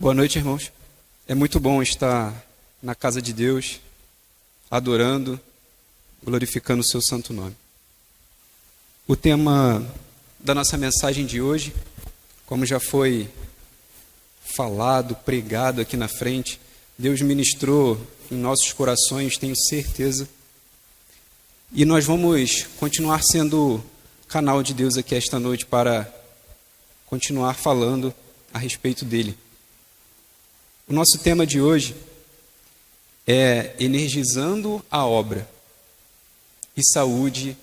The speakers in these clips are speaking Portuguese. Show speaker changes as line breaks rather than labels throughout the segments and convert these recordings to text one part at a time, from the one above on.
Boa noite, irmãos. É muito bom estar na casa de Deus, adorando, glorificando o seu santo nome. O tema da nossa mensagem de hoje, como já foi falado, pregado aqui na frente, Deus ministrou em nossos corações, tenho certeza. E nós vamos continuar sendo canal de Deus aqui esta noite para continuar falando a respeito dele. O nosso tema de hoje é energizando a obra e saúde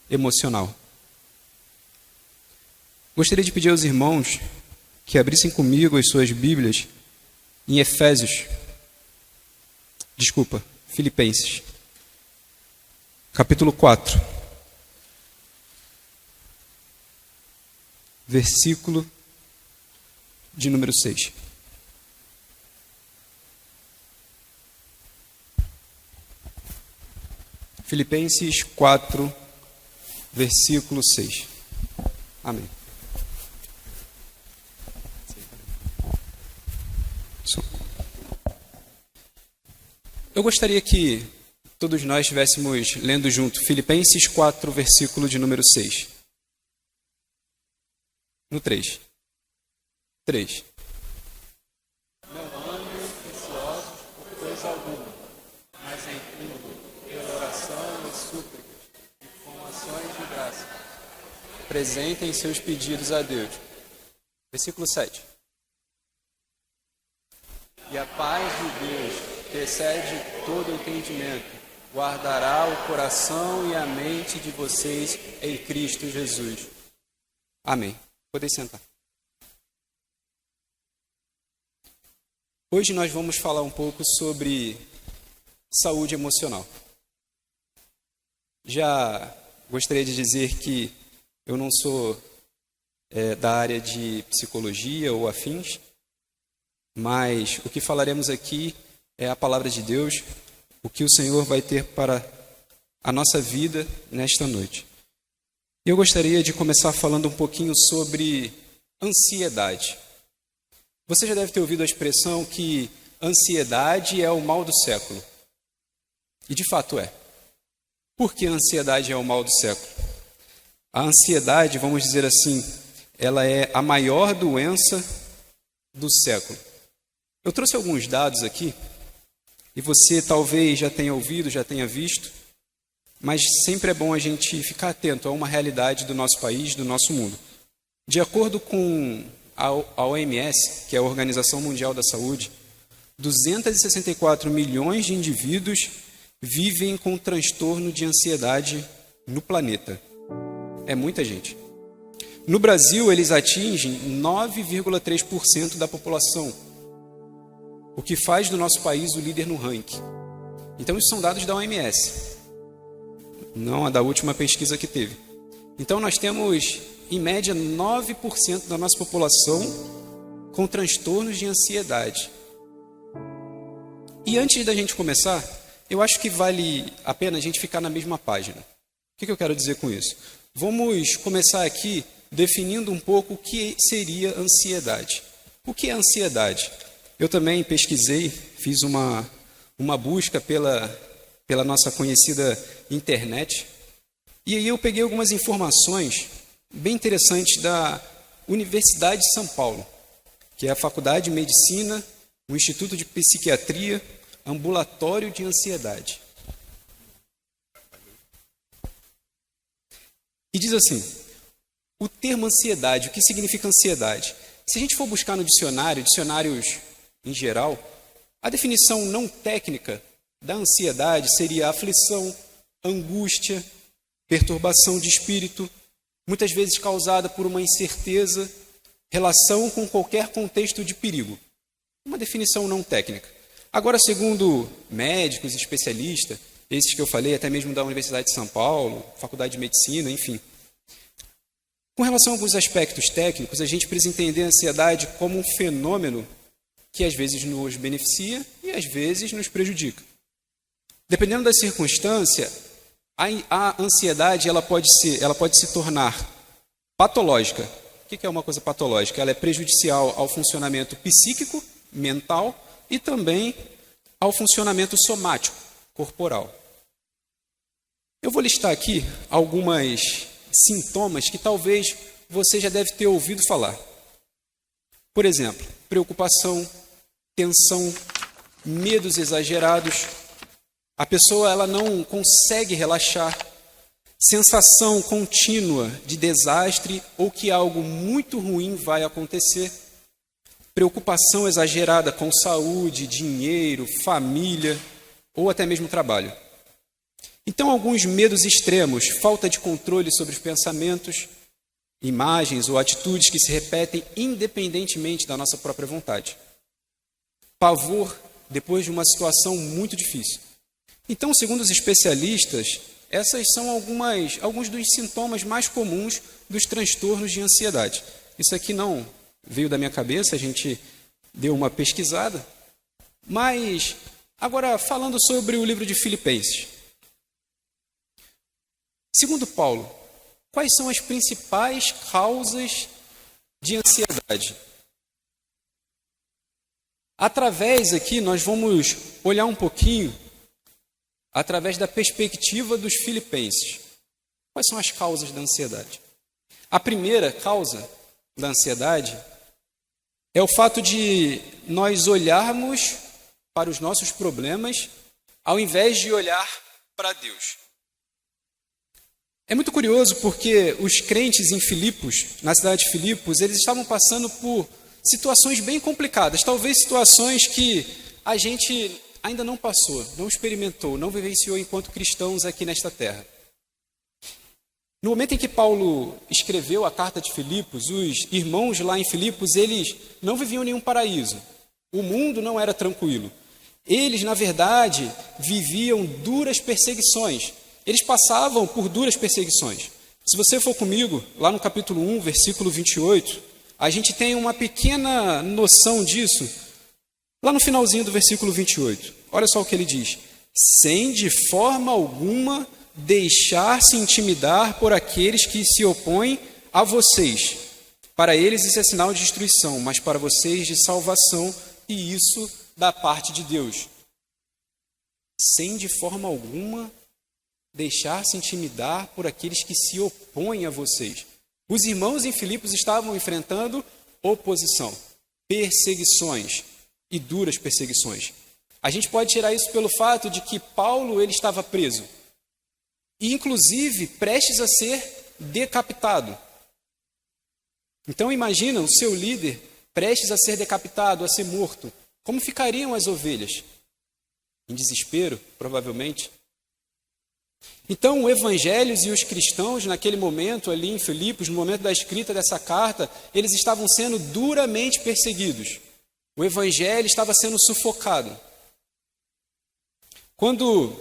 emocional. Gostaria de pedir aos irmãos que abrissem comigo as suas Bíblias em Filipenses, capítulo 4, versículo de número 6. Filipenses 4, versículo 6. Amém. Eu gostaria que todos nós estivéssemos lendo junto Filipenses 4, versículo de número 6. No 3. 3.
Não andem ansiosos por coisa alguma, mas em tudo, pela oração e súplicas, e com ações de graça, apresentem seus pedidos a Deus.
Versículo 7.
E a paz de Deus, que excede todo entendimento, guardará o coração e a mente de vocês em Cristo Jesus.
Amém. Podem sentar. Hoje nós vamos falar um pouco sobre saúde emocional. Já gostaria de dizer que eu não sou da área de psicologia ou afins, mas o que falaremos aqui é a palavra de Deus, o que o Senhor vai ter para a nossa vida nesta noite. Eu gostaria de começar falando um pouquinho sobre ansiedade. Você já deve ter ouvido a expressão que ansiedade é o mal do século. E de fato é. Por que a ansiedade é o mal do século? A ansiedade, vamos dizer assim, ela é a maior doença do século. Eu trouxe alguns dados aqui, e você talvez já tenha ouvido, já tenha visto, mas sempre é bom a gente ficar atento a uma realidade do nosso país, do nosso mundo. De acordo com a OMS, que é a Organização Mundial da Saúde, 264 milhões de indivíduos vivem com transtorno de ansiedade no planeta. É muita gente. No Brasil, eles atingem 9,3% da população, o que faz do nosso país o líder no ranking. Então, isso são dados da OMS, não a da última pesquisa que teve. Então, nós temos, em média, 9% da nossa população com transtornos de ansiedade. E antes da gente começar, eu acho que vale a pena a gente ficar na mesma página. O que eu quero dizer com isso? Vamos começar aqui definindo um pouco o que seria ansiedade. O que é ansiedade? Eu também pesquisei, fiz uma busca pela nossa conhecida internet, e aí eu peguei algumas informações bem interessantes da Universidade de São Paulo, que é a Faculdade de Medicina, o Instituto de Psiquiatria, Ambulatório de Ansiedade. E diz assim, o termo ansiedade, o que significa ansiedade? Se a gente for buscar no dicionários em geral, a definição não técnica da ansiedade seria aflição, angústia, perturbação de espírito, muitas vezes causada por uma incerteza, relação com qualquer contexto de perigo. Uma definição não técnica. Agora, segundo médicos, especialistas, esses que eu falei, até mesmo da Universidade de São Paulo, Faculdade de Medicina, enfim. Com relação a alguns aspectos técnicos, a gente precisa entender a ansiedade como um fenômeno que às vezes nos beneficia e às vezes nos prejudica. Dependendo da circunstância, a ansiedade ela pode se tornar patológica. O que é uma coisa patológica? Ela é prejudicial ao funcionamento psíquico mental e também ao funcionamento somático, corporal. Eu vou listar aqui alguns sintomas que talvez você já deve ter ouvido falar. Por exemplo, preocupação, tensão, medos exagerados. A pessoa ela não consegue relaxar. Sensação contínua de desastre ou que algo muito ruim vai acontecer. Preocupação exagerada com saúde, dinheiro, família ou até mesmo trabalho. Então, alguns medos extremos, falta de controle sobre os pensamentos, imagens ou atitudes que se repetem independentemente da nossa própria vontade. Pavor depois de uma situação muito difícil. Então, segundo os especialistas, essas são alguns dos sintomas mais comuns dos transtornos de ansiedade. Isso aqui não veio da minha cabeça, a gente deu uma pesquisada. Mas, agora, falando sobre o livro de Filipenses. Segundo Paulo, quais são as principais causas de ansiedade? Através aqui, nós vamos olhar um pouquinho através da perspectiva dos filipenses. Quais são as causas da ansiedade? A primeira causa da ansiedade é o fato de nós olharmos para os nossos problemas ao invés de olhar para Deus. É muito curioso porque os crentes em Filipos, na cidade de Filipos, eles estavam passando por situações bem complicadas, talvez situações que a gente ainda não passou, não experimentou, não vivenciou enquanto cristãos aqui nesta terra. No momento em que Paulo escreveu a carta de Filipos, os irmãos lá em Filipos, eles não viviam nenhum paraíso. O mundo não era tranquilo. Eles, na verdade, viviam duras perseguições. Eles passavam por duras perseguições. Se você for comigo, lá no capítulo 1, versículo 28, a gente tem uma pequena noção disso, lá no finalzinho do versículo 28. Olha só o que ele diz. Sem de forma alguma deixar-se intimidar por aqueles que se opõem a vocês. Para eles isso é sinal de destruição, mas para vocês de salvação, e isso da parte de Deus. Sem de forma alguma deixar-se intimidar por aqueles que se opõem a vocês. Os irmãos em Filipos estavam enfrentando oposição, perseguições e duras perseguições. A gente pode tirar isso pelo fato de que Paulo ele estava preso e, inclusive, prestes a ser decapitado. Então, imagina o seu líder prestes a ser decapitado, a ser morto. Como ficariam as ovelhas? Em desespero, provavelmente. Então, o Evangelho e os cristãos, naquele momento ali em Filipos, no momento da escrita dessa carta, eles estavam sendo duramente perseguidos. O Evangelho estava sendo sufocado. Quando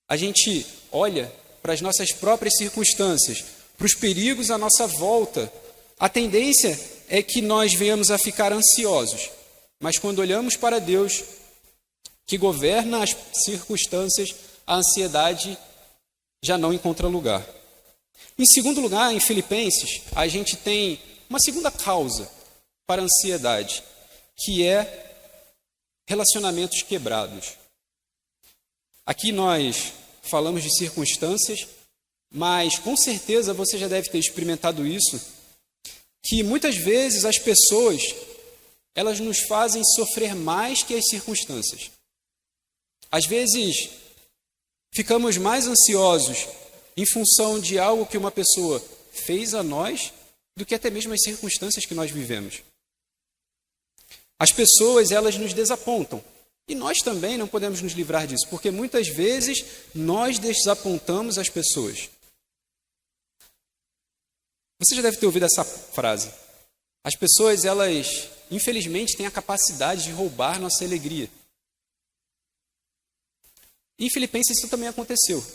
a gente olha para as nossas próprias circunstâncias, para os perigos à nossa volta, a tendência é que nós venhamos a ficar ansiosos. Mas quando olhamos para Deus, que governa as circunstâncias, a ansiedade já não encontra lugar. Em segundo lugar, em Filipenses, a gente tem uma segunda causa para a ansiedade, que é relacionamentos quebrados. Aqui nós falamos de circunstâncias, mas com certeza você já deve ter experimentado isso, que muitas vezes as pessoas, elas nos fazem sofrer mais que as circunstâncias. Às vezes, ficamos mais ansiosos em função de algo que uma pessoa fez a nós do que até mesmo as circunstâncias que nós vivemos. As pessoas, elas nos desapontam. E nós também não podemos nos livrar disso, porque muitas vezes nós desapontamos as pessoas. Você já deve ter ouvido essa frase. As pessoas, elas, infelizmente, têm a capacidade de roubar nossa alegria. E em Filipenses isso também aconteceu.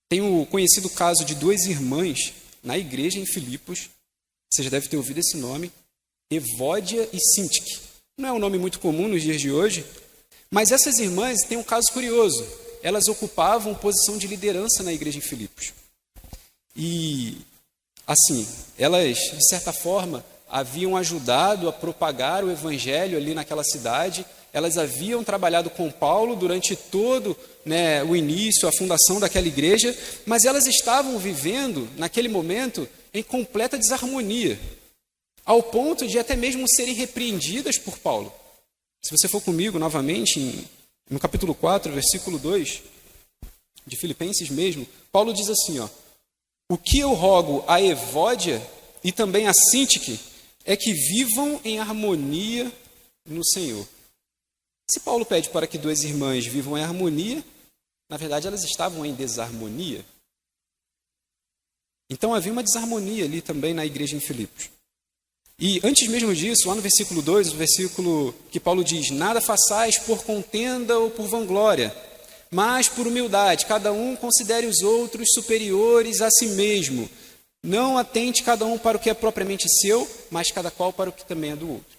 Tem o conhecido caso de duas irmãs na igreja em Filipos. Você já deve ter ouvido esse nome. Evódia e Sintique. Não é um nome muito comum nos dias de hoje, mas essas irmãs têm um caso curioso. Elas ocupavam posição de liderança na igreja em Filipos. E, assim, elas, de certa forma, haviam ajudado a propagar o evangelho ali naquela cidade, elas haviam trabalhado com Paulo durante todo, o início, a fundação daquela igreja, mas elas estavam vivendo, naquele momento, em completa desarmonia, ao ponto de até mesmo serem repreendidas por Paulo. Se você for comigo novamente, no capítulo 4, versículo 2, de Filipenses mesmo, Paulo diz assim, o que eu rogo a Evódia e também a Sintique é que vivam em harmonia no Senhor. Se Paulo pede para que duas irmãs vivam em harmonia, na verdade elas estavam em desarmonia. Então havia uma desarmonia ali também na igreja em Filipos. E antes mesmo disso, lá no versículo 2, o versículo que Paulo diz, nada façais por contenda ou por vanglória, mas por humildade, cada um considere os outros superiores a si mesmo. Não atente cada um para o que é propriamente seu, mas cada qual para o que também é do outro.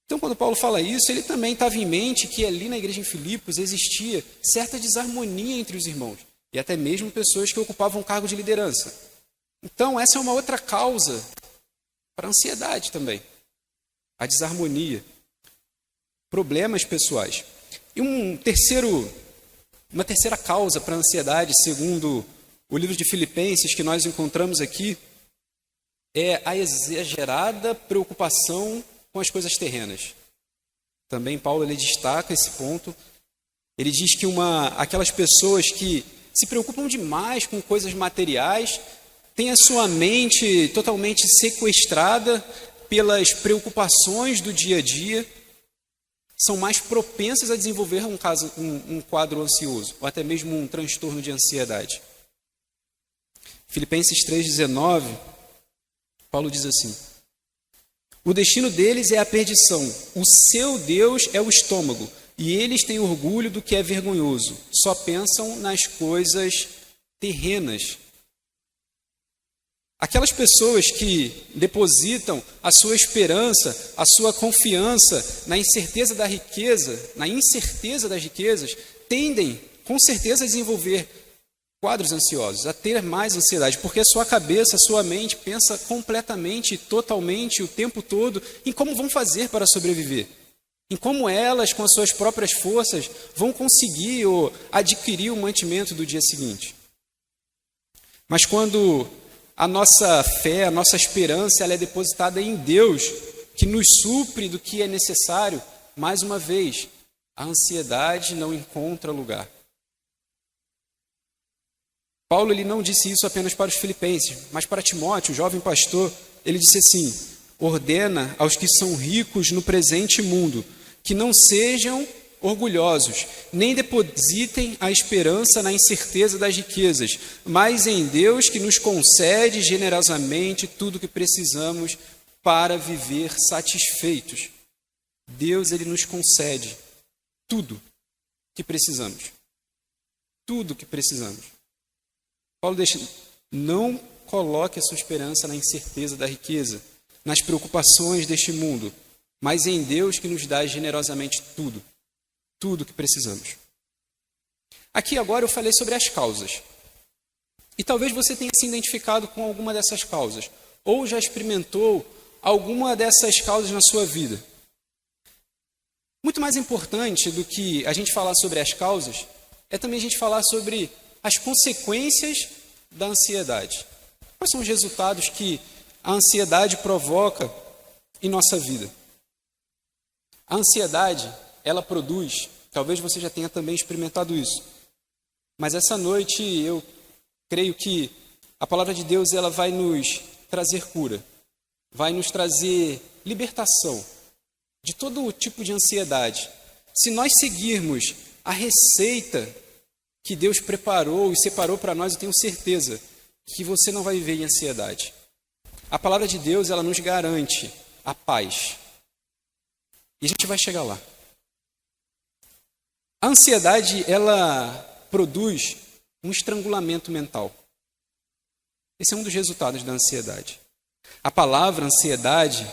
Então, quando Paulo fala isso, ele também estava em mente que ali na igreja em Filipos existia certa desarmonia entre os irmãos, e até mesmo pessoas que ocupavam cargo de liderança. Então, essa é uma outra causa para a ansiedade também, a desarmonia, problemas pessoais. E uma terceira causa para a ansiedade, segundo o livro de Filipenses que nós encontramos aqui, é a exagerada preocupação com as coisas terrenas. Também Paulo ele destaca esse ponto. Ele diz que aquelas pessoas que se preocupam demais com coisas materiais têm a sua mente totalmente sequestrada pelas preocupações do dia a dia, são mais propensas a desenvolver um quadro ansioso, ou até mesmo um transtorno de ansiedade. Filipenses 3,19, Paulo diz assim, o destino deles é a perdição, o seu Deus é o estômago, e eles têm orgulho do que é vergonhoso, só pensam nas coisas terrenas. Aquelas pessoas que depositam a sua esperança, a sua confiança na incerteza das riquezas, tendem, com certeza, a desenvolver quadros ansiosos, a ter mais ansiedade, porque a sua cabeça, a sua mente pensa completamente, totalmente, o tempo todo, em como vão fazer para sobreviver, em como elas, com as suas próprias forças, vão conseguir ou adquirir o mantimento do dia seguinte. Mas quando a nossa fé, a nossa esperança, ela é depositada em Deus, que nos supre do que é necessário, mais uma vez, a ansiedade não encontra lugar. Paulo ele não disse isso apenas para os filipenses, mas para Timóteo, o jovem pastor, ele disse assim, ordena aos que são ricos no presente mundo, que não sejam orgulhosos, nem depositem a esperança na incerteza das riquezas, mas em Deus que nos concede generosamente tudo o que precisamos para viver satisfeitos. Deus ele nos concede tudo que precisamos. Tudo que precisamos. Paulo deixa, não coloque a sua esperança na incerteza da riqueza, nas preocupações deste mundo, mas em Deus que nos dá generosamente tudo que precisamos. Aqui agora eu falei sobre as causas. E talvez você tenha se identificado com alguma dessas causas, ou já experimentou alguma dessas causas na sua vida. Muito mais importante do que a gente falar sobre as causas, é também a gente falar sobre as consequências da ansiedade. Quais são os resultados que a ansiedade provoca em nossa vida? A ansiedade, ela produz, talvez você já tenha também experimentado isso, mas essa noite eu creio que a palavra de Deus ela vai nos trazer cura, vai nos trazer libertação de todo tipo de ansiedade. Se nós seguirmos a receita que Deus preparou e separou para nós, eu tenho certeza que você não vai viver em ansiedade. A palavra de Deus, ela nos garante a paz. E a gente vai chegar lá. A ansiedade, ela produz um estrangulamento mental. Esse é um dos resultados da ansiedade. A palavra ansiedade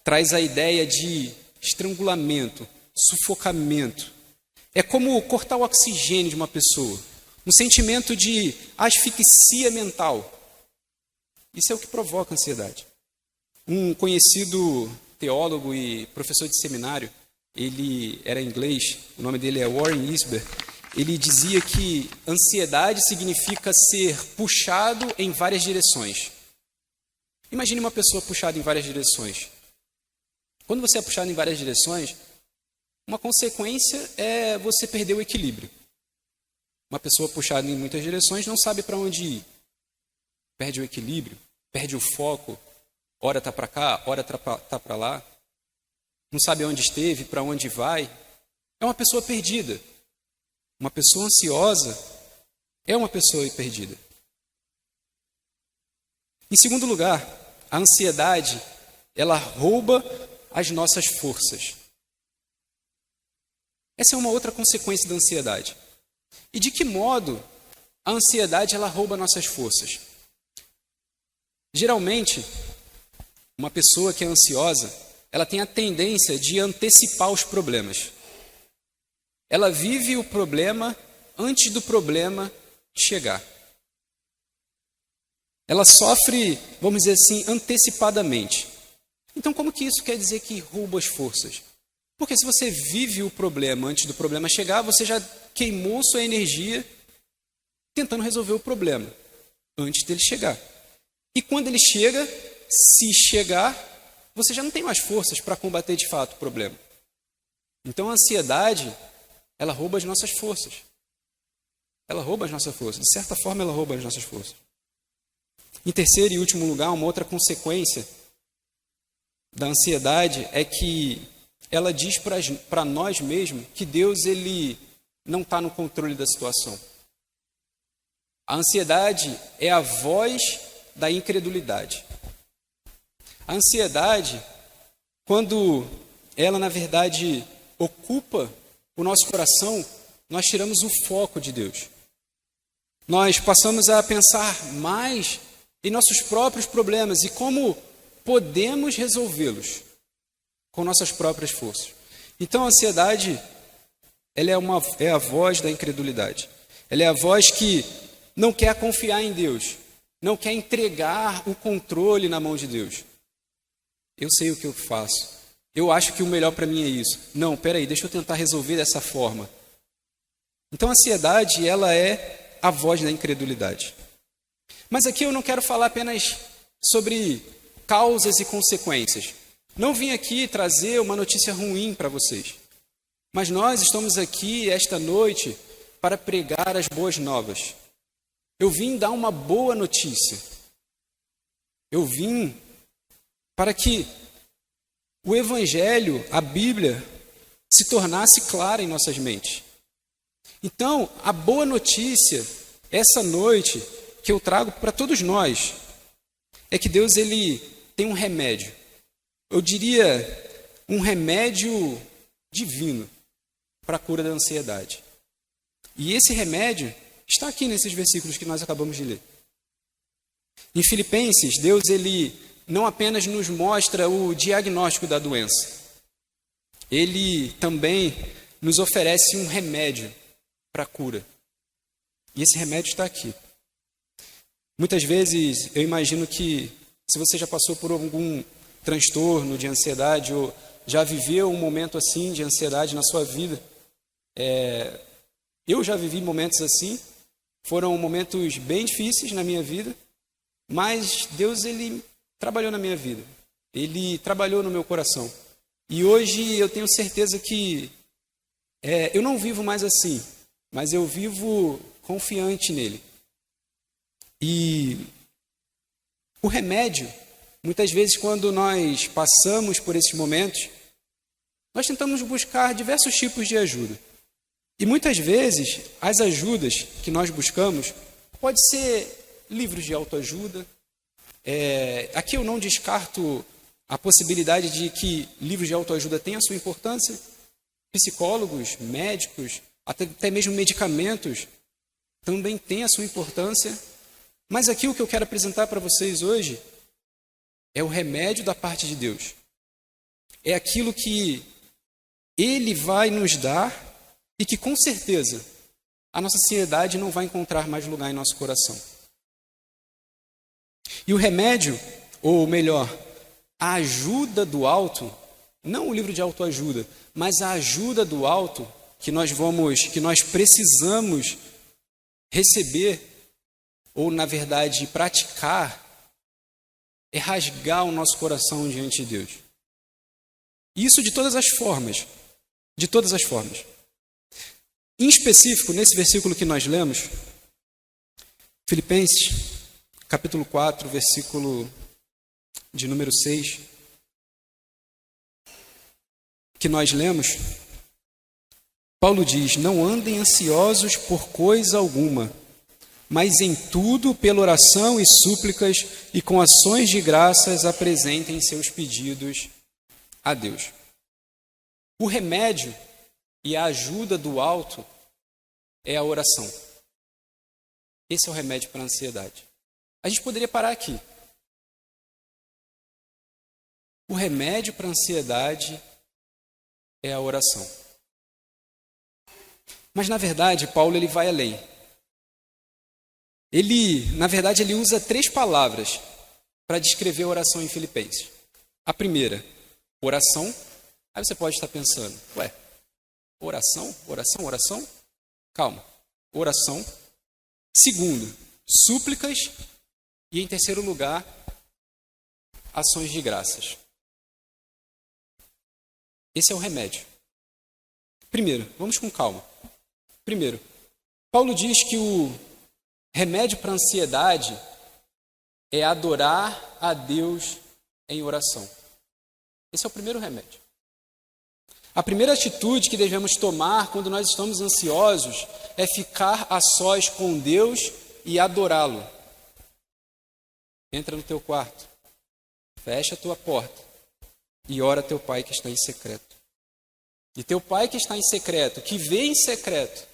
traz a ideia de estrangulamento, sufocamento. É como cortar o oxigênio de uma pessoa. Um sentimento de asfixia mental. Isso é o que provoca a ansiedade. Um conhecido teólogo e professor de seminário, ele era inglês, o nome dele é Warren Easber, ele dizia que ansiedade significa ser puxado em várias direções. Imagine uma pessoa puxada em várias direções. Quando você é puxado em várias direções, uma consequência é você perder o equilíbrio. Uma pessoa puxada em muitas direções não sabe para onde ir. Perde o equilíbrio, perde o foco. Ora está para cá, ora está para lá. Não sabe onde esteve, para onde vai. É uma pessoa perdida. Uma pessoa ansiosa é uma pessoa perdida. Em segundo lugar, a ansiedade, ela rouba as nossas forças. Essa é uma outra consequência da ansiedade. E de que modo a ansiedade ela rouba nossas forças? Geralmente, uma pessoa que é ansiosa, ela tem a tendência de antecipar os problemas. Ela vive o problema antes do problema chegar. Ela sofre, vamos dizer assim, antecipadamente. Então, como que isso quer dizer que rouba as forças? Porque se você vive o problema antes do problema chegar, você já queimou sua energia tentando resolver o problema antes dele chegar. E quando ele chega, se chegar, você já não tem mais forças para combater de fato o problema. Então a ansiedade, ela rouba as nossas forças. Ela rouba as nossas forças. De certa forma, ela rouba as nossas forças. Em terceiro e último lugar, uma outra consequência da ansiedade é que ela diz para nós mesmos que Deus ele não está no controle da situação. A ansiedade é a voz da incredulidade. A ansiedade, quando ela, na verdade, ocupa o nosso coração, nós tiramos o foco de Deus. Nós passamos a pensar mais em nossos próprios problemas e como podemos resolvê-los com nossas próprias forças. Então, a ansiedade, ela é a voz da incredulidade. Ela é a voz que não quer confiar em Deus, não quer entregar o controle na mão de Deus. Eu sei o que eu faço. Eu acho que o melhor para mim é isso. Não, peraí, deixa eu tentar resolver dessa forma. Então, a ansiedade, ela é a voz da incredulidade. Mas aqui eu não quero falar apenas sobre causas e consequências. Não vim aqui trazer uma notícia ruim para vocês. Mas nós estamos aqui esta noite para pregar as boas novas. Eu vim dar uma boa notícia. Eu vim para que o Evangelho, a Bíblia, se tornasse clara em nossas mentes. Então, a boa notícia, essa noite, que eu trago para todos nós, é que Deus ele tem um remédio. Eu diria um remédio divino para a cura da ansiedade. E esse remédio está aqui nesses versículos que nós acabamos de ler. Em Filipenses, Deus ele não apenas nos mostra o diagnóstico da doença, ele também nos oferece um remédio para a cura. E esse remédio está aqui. Muitas vezes eu imagino que se você já passou por algum transtorno de ansiedade ou já viveu um momento assim de ansiedade na sua vida, eu já vivi momentos assim, foram momentos bem difíceis na minha vida, mas Deus ele trabalhou na minha vida, ele trabalhou no meu coração. E hoje eu tenho certeza que eu não vivo mais assim, mas eu vivo confiante nele. E o remédio, muitas vezes quando nós passamos por esses momentos, nós tentamos buscar diversos tipos de ajuda. E muitas vezes as ajudas que nós buscamos pode ser livros de autoajuda. Aqui eu não descarto a possibilidade de que livros de autoajuda tenham a sua importância. Psicólogos, médicos, até mesmo medicamentos também têm a sua importância. Mas aqui o que eu quero apresentar para vocês hoje é o remédio da parte de Deus. É aquilo que Ele vai nos dar e que com certeza a nossa ansiedade não vai encontrar mais lugar em nosso coração. E o remédio, ou melhor, a ajuda do alto, não o livro de autoajuda, mas a ajuda do alto que nós precisamos receber, ou na verdade praticar, é rasgar o nosso coração diante de Deus. Isso de todas as formas. De todas as formas. Em específico, nesse versículo que nós lemos, Filipenses, capítulo 4, versículo de número 6, que nós lemos, Paulo diz: não andem ansiosos por coisa alguma, mas em tudo, pela oração e súplicas e com ações de graças, apresentem seus pedidos a Deus. O remédio e a ajuda do alto é a oração. Esse é o remédio para a ansiedade. A gente poderia parar aqui. O remédio para a ansiedade é a oração. Mas, na verdade, Paulo ele vai além. Ele usa 3 palavras para descrever a oração em Filipenses. A primeira, oração. Aí você pode estar pensando, oração? Calma, oração. Segundo, súplicas. E em terceiro lugar, ações de graças. Esse é o remédio. Primeiro, vamos com calma. Primeiro, Paulo diz que o remédio para a ansiedade é adorar a Deus em oração. Esse é o primeiro remédio. A primeira atitude que devemos tomar quando nós estamos ansiosos é ficar a sós com Deus e adorá-lo. Entra no teu quarto, fecha a tua porta e ora a teu Pai que está em secreto. E teu Pai que está em secreto, que vê em secreto,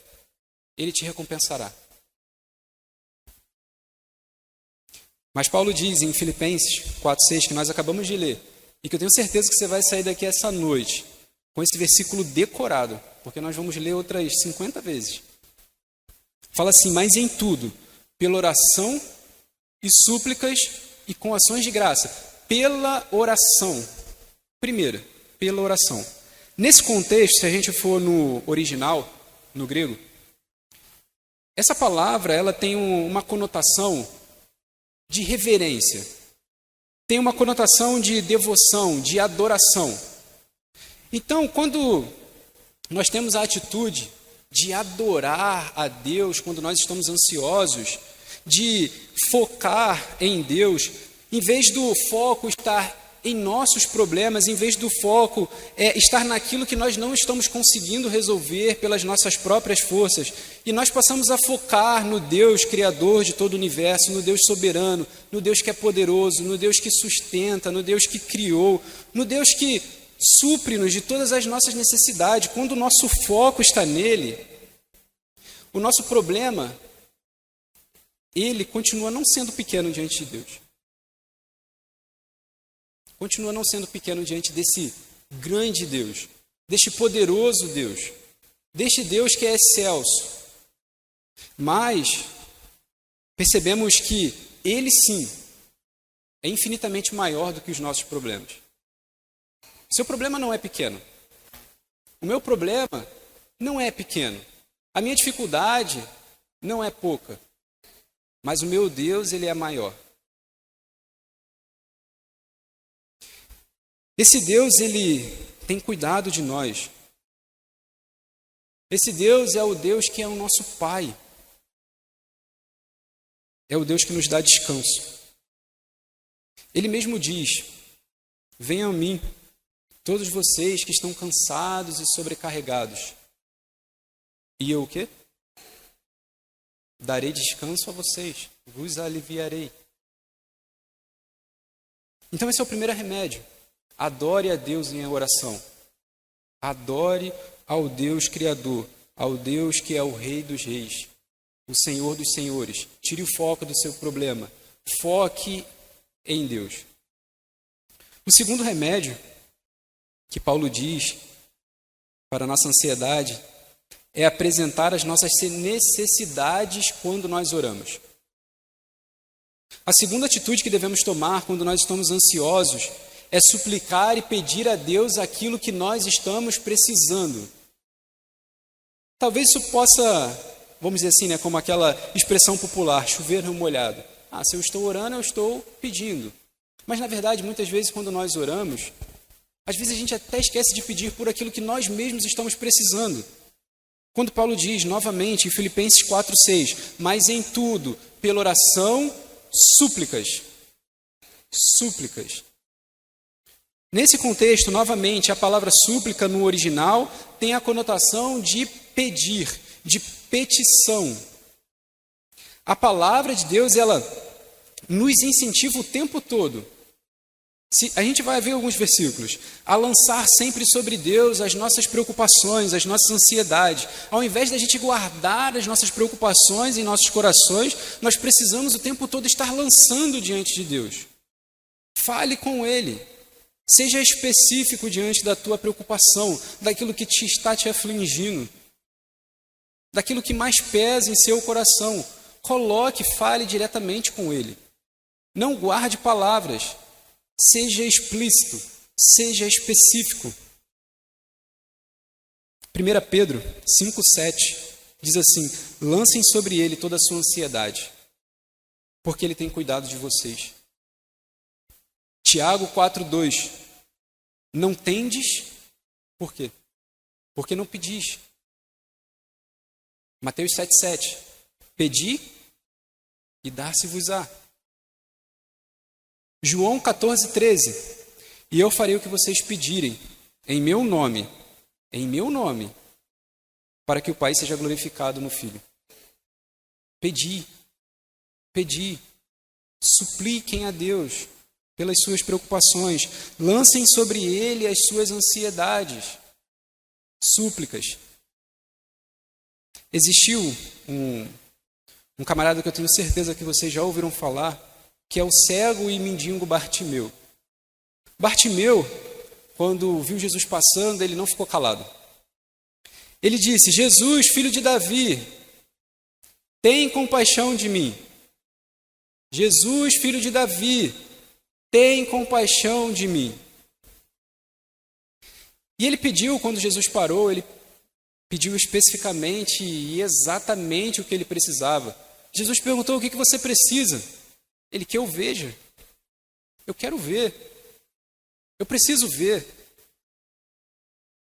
Ele te recompensará. Mas Paulo diz em Filipenses 4,6, que nós acabamos de ler, e que eu tenho certeza que você vai sair daqui essa noite com esse versículo decorado, porque nós vamos ler outras 50 vezes. Fala assim: mas em tudo, pela oração e súplicas e com ações de graça. Pela oração. Primeiro, pela oração. Nesse contexto, se a gente for no original, no grego, essa palavra ela tem uma conotação de reverência. Tem uma conotação de devoção, de adoração. Então, quando nós temos a atitude de adorar a Deus, quando nós estamos ansiosos, de focar em Deus, em vez do foco estar em nossos problemas, em vez do foco estar naquilo que nós não estamos conseguindo resolver pelas nossas próprias forças, e nós passamos a focar no Deus Criador de todo o universo, no Deus soberano, no Deus que é poderoso, no Deus que sustenta, no Deus que criou, no Deus que supre-nos de todas as nossas necessidades. Quando o nosso foco está nele, o nosso problema, ele continua não sendo pequeno diante de Deus. Continua não sendo pequeno diante desse grande Deus, deste poderoso Deus, deste Deus que é excelso. Mas percebemos que Ele sim é infinitamente maior do que os nossos problemas. Seu problema não é pequeno. O meu problema não é pequeno. A minha dificuldade não é pouca. Mas o meu Deus, Ele é maior. Esse Deus, Ele tem cuidado de nós. Esse Deus é o Deus que é o nosso Pai. É o Deus que nos dá descanso. Ele mesmo diz: venham a mim, todos vocês que estão cansados e sobrecarregados. E eu o quê? Darei descanso a vocês, vos aliviarei. Então esse é o primeiro remédio. Adore a Deus em oração. Adore ao Deus Criador, ao Deus que é o Rei dos Reis, o Senhor dos Senhores. Tire o foco do seu problema. Foque em Deus. O segundo remédio que Paulo diz para a nossa ansiedade é apresentar as nossas necessidades quando nós oramos. A segunda atitude que devemos tomar quando nós estamos ansiosos é suplicar e pedir a Deus aquilo que nós estamos precisando. Talvez isso possa, vamos dizer assim, como aquela expressão popular, chover no molhado. Se eu estou orando, eu estou pedindo. Mas, na verdade, muitas vezes, quando nós oramos, às vezes a gente até esquece de pedir por aquilo que nós mesmos estamos precisando. Quando Paulo diz, novamente, em Filipenses 4,6, mas em tudo, pela oração, súplicas. Nesse contexto, novamente, a palavra súplica no original tem a conotação de pedir, de petição. A palavra de Deus, ela nos incentiva o tempo todo. A gente vai ver alguns versículos, a lançar sempre sobre Deus as nossas preocupações, as nossas ansiedades. Ao invés da gente guardar as nossas preocupações em nossos corações, nós precisamos o tempo todo estar lançando diante de Deus. Fale com Ele. Seja específico diante da tua preocupação, daquilo que está te afligindo, daquilo que mais pesa em seu coração. Fale diretamente com Ele. Não guarde palavras. Seja explícito, seja específico. 1 Pedro 5,7 diz assim: lancem sobre ele toda a sua ansiedade, porque ele tem cuidado de vocês. Tiago 4,2: não tendes, por quê? Porque não pedis. Mateus 7,7: pedi e dar-se-vos-á. João 14,13: e eu farei o que vocês pedirem, em meu nome, para que o Pai seja glorificado no Filho. Pedi, supliquem a Deus pelas suas preocupações, lancem sobre Ele as suas ansiedades, súplicas. Existiu um camarada que eu tenho certeza que vocês já ouviram falar, que é o cego e mendigo Bartimeu. Bartimeu, quando viu Jesus passando, ele não ficou calado. Ele disse: Jesus, filho de Davi, tem compaixão de mim. Jesus, filho de Davi, tem compaixão de mim. E ele pediu, quando Jesus parou, ele pediu especificamente e exatamente o que ele precisava. Jesus perguntou: o que você precisa? Ele quer eu veja. Eu quero ver. Eu preciso ver.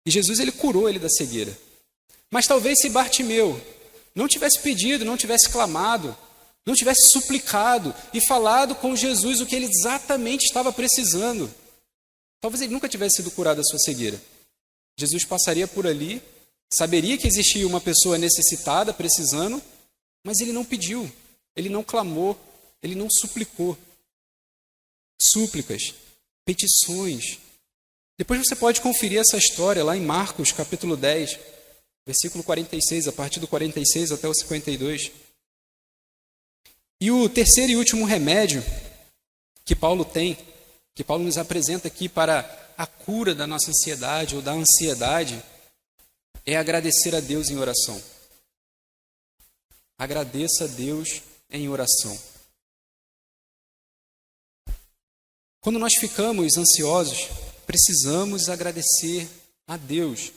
E Jesus, ele curou ele da cegueira. Mas talvez se Bartimeu não tivesse pedido, não tivesse clamado, não tivesse suplicado e falado com Jesus o que ele exatamente estava precisando, talvez ele nunca tivesse sido curado da sua cegueira. Jesus passaria por ali, saberia que existia uma pessoa necessitada, precisando, mas ele não pediu, ele não clamou, ele não suplicou. Súplicas, petições. Depois você pode conferir essa história lá em Marcos, capítulo 10, versículo 46, a partir do 46 até o 52. E o terceiro e último remédio que Paulo nos apresenta aqui para a cura da nossa ansiedade ou da ansiedade, é agradecer a Deus em oração. Agradeça a Deus em oração. Quando nós ficamos ansiosos, precisamos agradecer a Deus.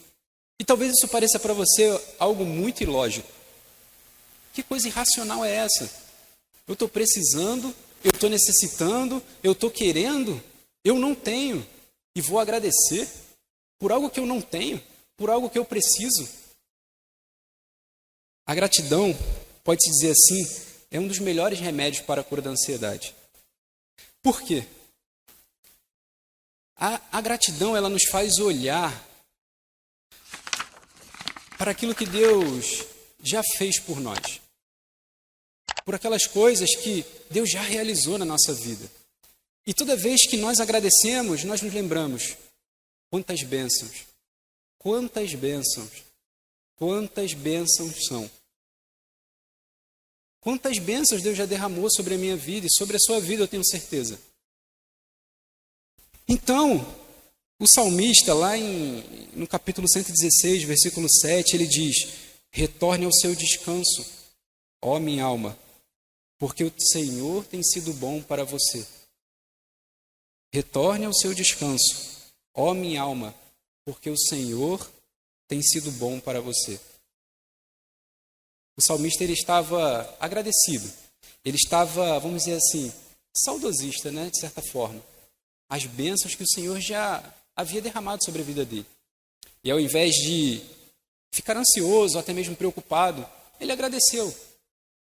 E talvez isso pareça para você algo muito ilógico. Que coisa irracional é essa? Eu estou precisando, eu estou necessitando, eu estou querendo, eu não tenho. E vou agradecer por algo que eu não tenho, por algo que eu preciso. A gratidão, pode-se dizer assim, é um dos melhores remédios para a cura da ansiedade. Por quê? A gratidão, ela nos faz olhar para aquilo que Deus já fez por nós. Por aquelas coisas que Deus já realizou na nossa vida. E toda vez que nós agradecemos, nós nos lembramos: quantas bênçãos, quantas bênçãos, quantas bênçãos são. Quantas bênçãos Deus já derramou sobre a minha vida e sobre a sua vida, eu tenho certeza. Então, o salmista, lá no capítulo 116, versículo 7, ele diz: retorne ao seu descanso, ó minha alma, porque o Senhor tem sido bom para você. Retorne ao seu descanso, ó minha alma, porque o Senhor tem sido bom para você. O salmista ele estava agradecido. Ele estava, vamos dizer assim, saudosista, né, de certa forma. As bênçãos que o Senhor já havia derramado sobre a vida dele. E ao invés de ficar ansioso, ou até mesmo preocupado, ele agradeceu.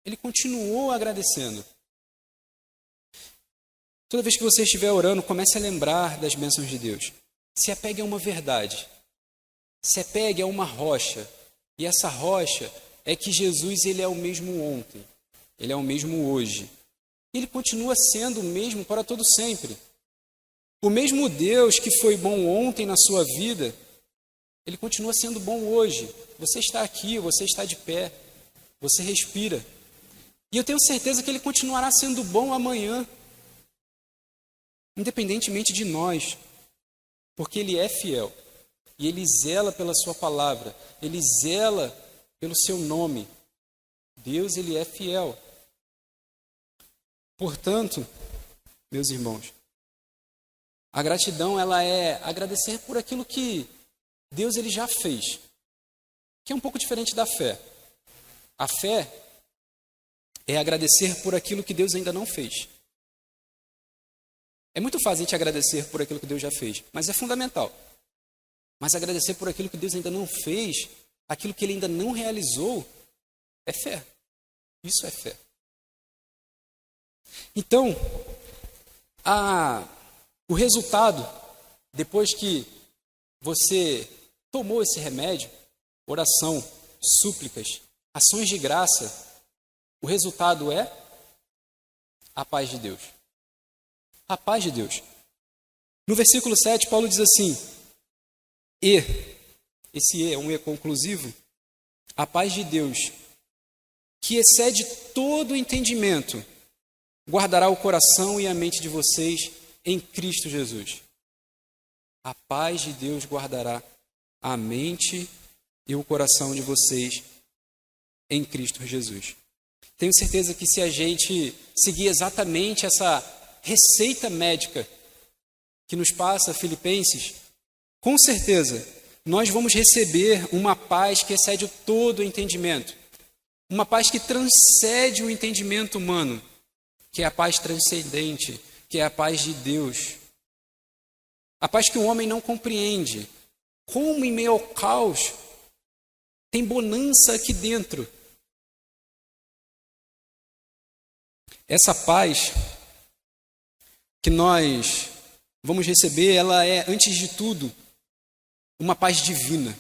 Ele continuou agradecendo. Toda vez que você estiver orando, comece a lembrar das bênçãos de Deus. Se apegue a uma verdade. Se apegue a uma rocha. E essa rocha é que Jesus ele é o mesmo ontem. Ele é o mesmo hoje. Ele continua sendo o mesmo para todo sempre. O mesmo Deus que foi bom ontem na sua vida, ele continua sendo bom hoje. Você está aqui, você está de pé, você respira. E eu tenho certeza que ele continuará sendo bom amanhã, independentemente de nós, porque ele é fiel. E ele zela pela sua palavra, ele zela pelo seu nome. Deus, ele é fiel. Portanto, meus irmãos, a gratidão, ela é agradecer por aquilo que Deus ele já fez, que é um pouco diferente da fé. A fé é agradecer por aquilo que Deus ainda não fez. É muito fácil a gente agradecer por aquilo que Deus já fez, mas é fundamental. Mas agradecer por aquilo que Deus ainda não fez, aquilo que Ele ainda não realizou, é fé. Isso é fé. Então, o resultado, depois que você tomou esse remédio, oração, súplicas, ações de graça, o resultado é a paz de Deus. A paz de Deus. No versículo 7, Paulo diz assim, esse é um conclusivo, a paz de Deus, que excede todo o entendimento, guardará o coração e a mente de vocês em Cristo Jesus. A paz de Deus guardará a mente e o coração de vocês em Cristo Jesus. Tenho certeza que se a gente seguir exatamente essa receita médica que nos passa Filipenses, com certeza nós vamos receber uma paz que excede todo o entendimento. Uma paz que transcende o entendimento humano, que é a paz transcendente, que é a paz de Deus. A paz que o homem não compreende. Como em meio ao caos tem bonança aqui dentro. Essa paz que nós vamos receber, ela é, antes de tudo, uma paz divina.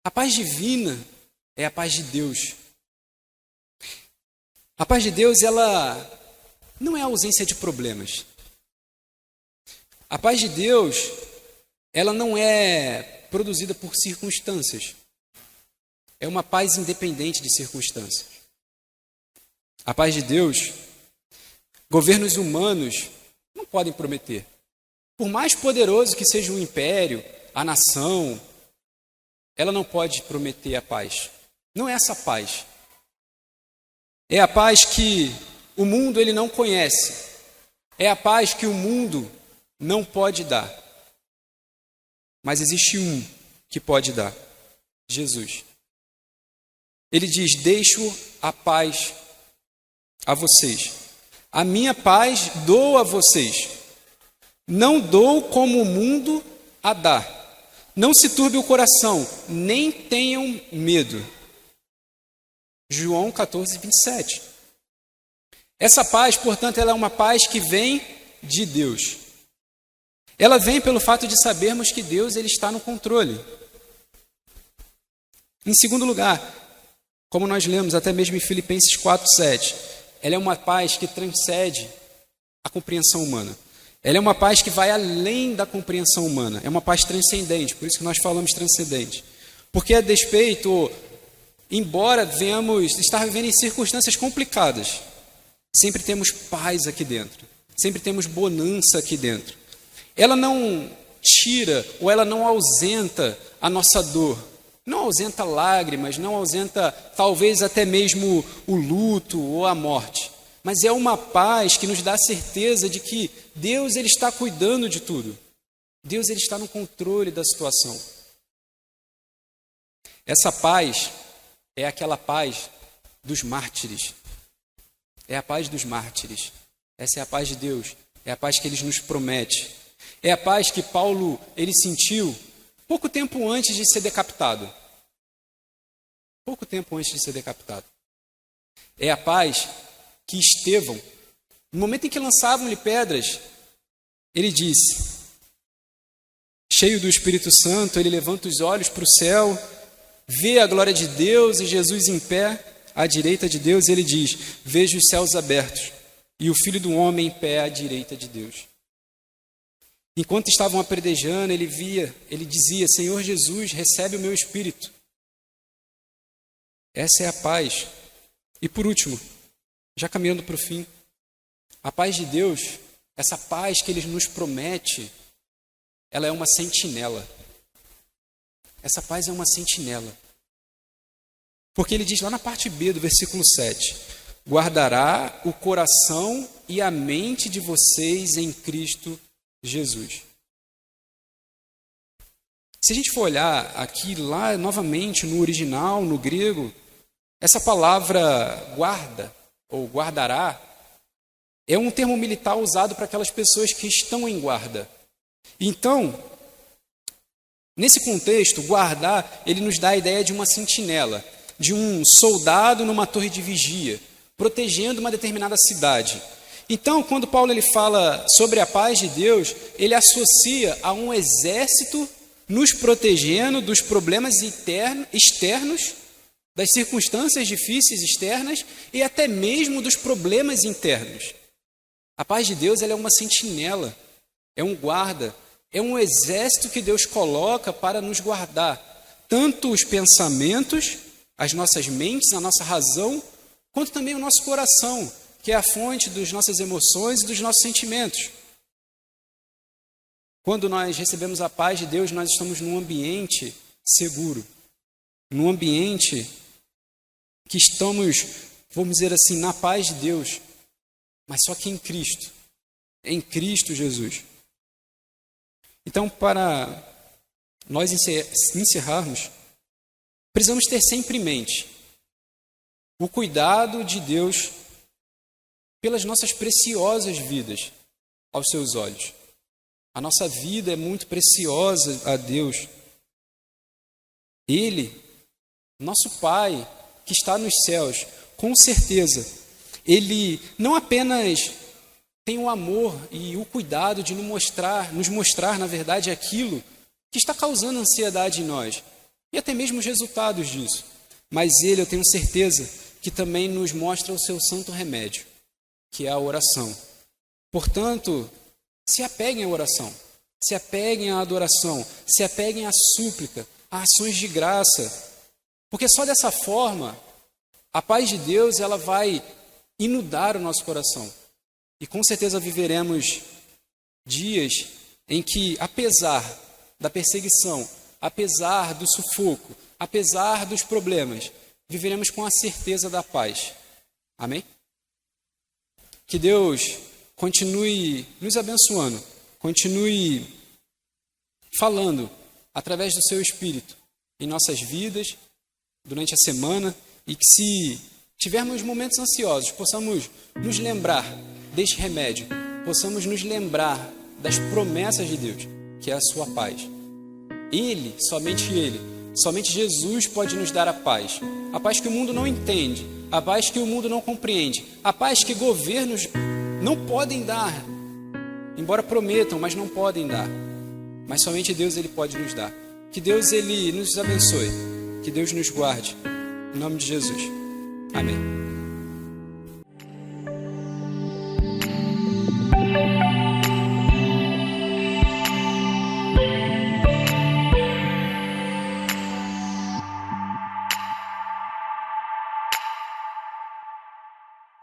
A paz divina é a paz de Deus. A paz de Deus, ela não é a ausência de problemas. A paz de Deus, ela não é produzida por circunstâncias. É uma paz independente de circunstâncias. A paz de Deus, governos humanos não podem prometer. Por mais poderoso que seja o império, a nação, ela não pode prometer a paz. Não é essa paz. É a paz que o mundo ele não conhece. É a paz que o mundo não pode dar. Mas existe um que pode dar. Jesus. Ele diz, deixo a paz a vocês. A minha paz dou a vocês. Não dou como o mundo a dá. Não se turbe o coração, nem tenham medo. João 14, 27. Essa paz, portanto, ela é uma paz que vem de Deus. Ela vem pelo fato de sabermos que Deus ele está no controle. Em segundo lugar, como nós lemos até mesmo em Filipenses 4, 7, ela é uma paz que transcende a compreensão humana. Ela é uma paz que vai além da compreensão humana. É uma paz transcendente, por isso que nós falamos transcendente. Porque a despeito, embora venhamos estar vivendo em circunstâncias complicadas, sempre temos paz aqui dentro. Sempre temos bonança aqui dentro. Ela não tira ou ela não ausenta a nossa dor. Não ausenta lágrimas, não ausenta talvez até mesmo o luto ou a morte. mas é uma paz que nos dá a certeza de que Deus ele está cuidando de tudo. Deus ele está no controle da situação. Essa paz é aquela paz dos mártires. É a paz dos mártires. Essa é a paz de Deus. É a paz que Ele nos promete. É a paz que Paulo ele sentiu pouco tempo antes de ser decapitado. Pouco tempo antes de ser decapitado. É a paz que Estevão, no momento em que lançavam-lhe pedras, ele disse, cheio do Espírito Santo, ele levanta os olhos para o céu, vê a glória de Deus e Jesus em pé, à direita de Deus, ele diz, vejo os céus abertos e o Filho do Homem em pé à direita de Deus. Enquanto estavam apredejando, ele dizia, Senhor Jesus, recebe o meu espírito. Essa é a paz. E por último, já caminhando para o fim, a paz de Deus, essa paz que Ele nos promete, ela é uma sentinela. Essa paz é uma sentinela. Porque Ele diz lá na parte B do versículo 7, guardará o coração e a mente de vocês em Cristo Jesus. Se a gente for olhar aqui lá novamente no original, no grego, essa palavra guarda ou guardará é um termo militar usado para aquelas pessoas que estão em guarda. Então, nesse contexto, guardar, ele nos dá a ideia de uma sentinela, de um soldado numa torre de vigia, protegendo uma determinada cidade. Então, quando Paulo ele fala sobre a paz de Deus, ele associa a um exército nos protegendo dos problemas externos, das circunstâncias difíceis externas e até mesmo dos problemas internos. A paz de Deus ela é uma sentinela, é um guarda, é um exército que Deus coloca para nos guardar, tanto os pensamentos, as nossas mentes, a nossa razão, quanto também o nosso coração, que é a fonte das nossas emoções e dos nossos sentimentos. Quando nós recebemos a paz de Deus, nós estamos num ambiente seguro, num ambiente que estamos, vamos dizer assim, na paz de Deus, mas só que em Cristo Jesus. Então, para nós encerrarmos, precisamos ter sempre em mente o cuidado de Deus pelas nossas preciosas vidas aos seus olhos. A nossa vida é muito preciosa a Deus. Ele, nosso Pai, que está nos céus, com certeza, Ele não apenas tem o amor e o cuidado de nos mostrar, na verdade, aquilo que está causando ansiedade em nós, e até mesmo os resultados disso, mas Ele, eu tenho certeza, que também nos mostra o seu santo remédio, que é a oração. Portanto, se apeguem à oração, se apeguem à adoração, se apeguem à súplica, a ações de graça, porque só dessa forma, a paz de Deus ela vai inundar o nosso coração. E com certeza viveremos dias em que, apesar da perseguição, apesar do sufoco, apesar dos problemas, viveremos com a certeza da paz. Amém? Que Deus continue nos abençoando, continue falando através do seu Espírito em nossas vidas, durante a semana, e que se tivermos momentos ansiosos, possamos nos lembrar deste remédio, possamos nos lembrar das promessas de Deus, que é a sua paz. Ele, somente Jesus pode nos dar a paz que o mundo não entende, a paz que o mundo não compreende, a paz que governos não podem dar, embora prometam, mas não podem dar, mas somente Deus ele pode nos dar. Que Deus ele nos abençoe, que Deus nos guarde, em nome de Jesus. Amém.